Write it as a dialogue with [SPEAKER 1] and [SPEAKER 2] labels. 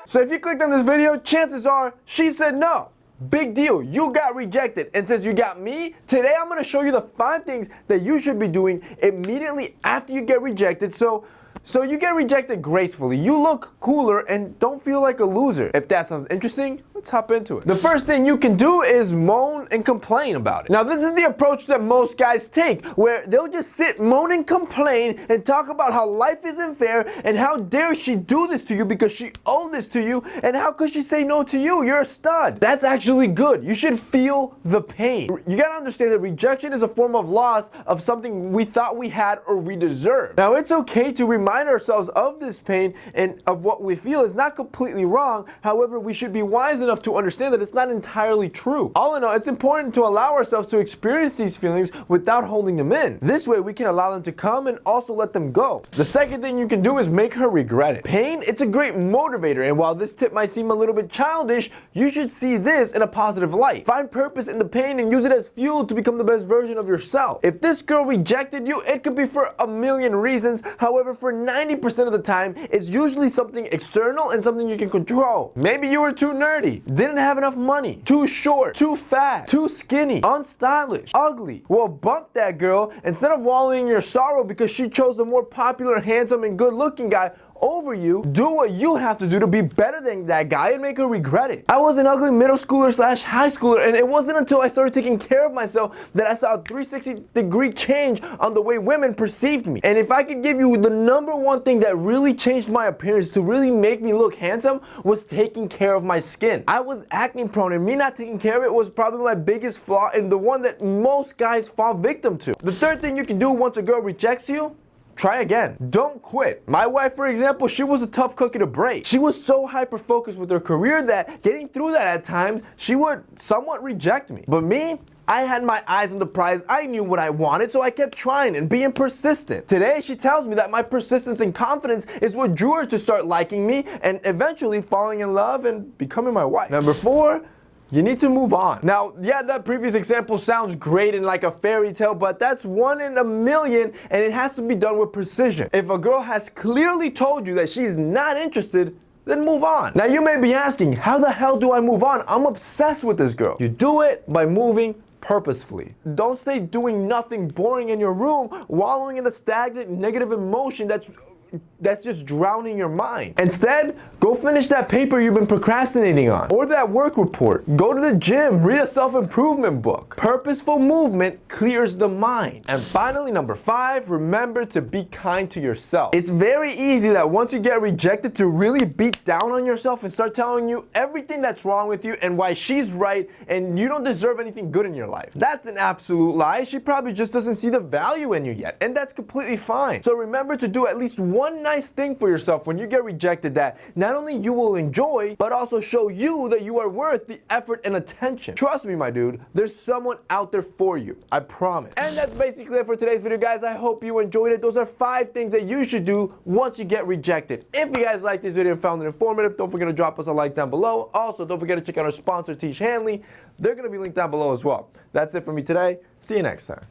[SPEAKER 1] So if you clicked on this video, chances are she said no. Big deal, you got rejected. And since you got me, today I'm gonna show you the 5 things that you should be doing immediately after you get rejected so you get rejected gracefully, you look cooler, and don't feel like a loser. If that sounds interesting, let's hop into it. The first thing you can do is moan and complain about it. Now, this is the approach that most guys take, where they'll just sit, moan and complain, and talk about how life isn't fair, and how dare she do this to you because she owed this to you, and how could she say no to you? You're a stud. That's actually good. You should feel the pain. You gotta understand that rejection is a form of loss of something we thought we had or we deserved. Now, it's okay to remind ourselves of this pain and of what we feel is not completely wrong. However, we should be wise enough to understand that it's not entirely true. All in all, it's important to allow ourselves to experience these feelings without holding them in. This way, we can allow them to come and also let them go. The second thing you can do is make her regret it. Pain, it's a great motivator, and while this tip might seem a little bit childish, you should see this in a positive light. Find purpose in the pain and use it as fuel to become the best version of yourself. If this girl rejected you, it could be for a million reasons. However, for 90% of the time, it's usually something external and something you can control. Maybe you were too nerdy, didn't have enough money, too short, too fat, too skinny, unstylish, ugly. Well, bump that girl. Instead of wallowing in your sorrow because she chose the more popular, handsome, and good-looking guy over you, do what you have to do to be better than that guy and make her regret it. I was an ugly middle schooler / high schooler, and it wasn't until I started taking care of myself that I saw a 360-degree change on the way women perceived me. And if I could give you the number one thing that really changed my appearance to really make me look handsome, was taking care of my skin. I was acne prone, and me not taking care of it was probably my biggest flaw and the one that most guys fall victim to. The third thing you can do once a girl rejects you, try again. Don't quit. My wife, for example, she was a tough cookie to break. She was so hyper-focused with her career that getting through that at times, she would somewhat reject me. But me, I had my eyes on the prize. I knew what I wanted, so I kept trying and being persistent. Today, she tells me that my persistence and confidence is what drew her to start liking me and eventually falling in love and becoming my wife. Number 4, you need to move on. Now, yeah, that previous example sounds great and like a fairy tale, but that's 1 in a million, and it has to be done with precision. If a girl has clearly told you that she's not interested, then move on. Now, you may be asking, how the hell do I move on? I'm obsessed with this girl. You do it by moving purposefully. Don't stay doing nothing boring in your room, wallowing in the stagnant negative emotion that's just drowning your mind. Instead, go finish that paper you've been procrastinating on, or that work report. Go to the gym, read a self-improvement book. Purposeful movement clears the mind. And finally, number 5, remember to be kind to yourself. It's very easy that once you get rejected to really beat down on yourself and start telling you everything that's wrong with you and why she's right and you don't deserve anything good in your life. That's an absolute lie. She probably just doesn't see the value in you yet, and that's completely fine. So remember to do at least one nice thing for yourself when you get rejected that not only you will enjoy, but also show you that you are worth the effort and attention. Trust me, my dude, there's someone out there for you. I promise. And that's basically it for today's video, guys. I hope you enjoyed it. Those are 5 things that you should do once you get rejected. If you guys liked this video and found it informative, don't forget to drop us a like down below. Also, don't forget to check out our sponsor, Tish Hanley. They're going to be linked down below as well. That's it for me today. See you next time.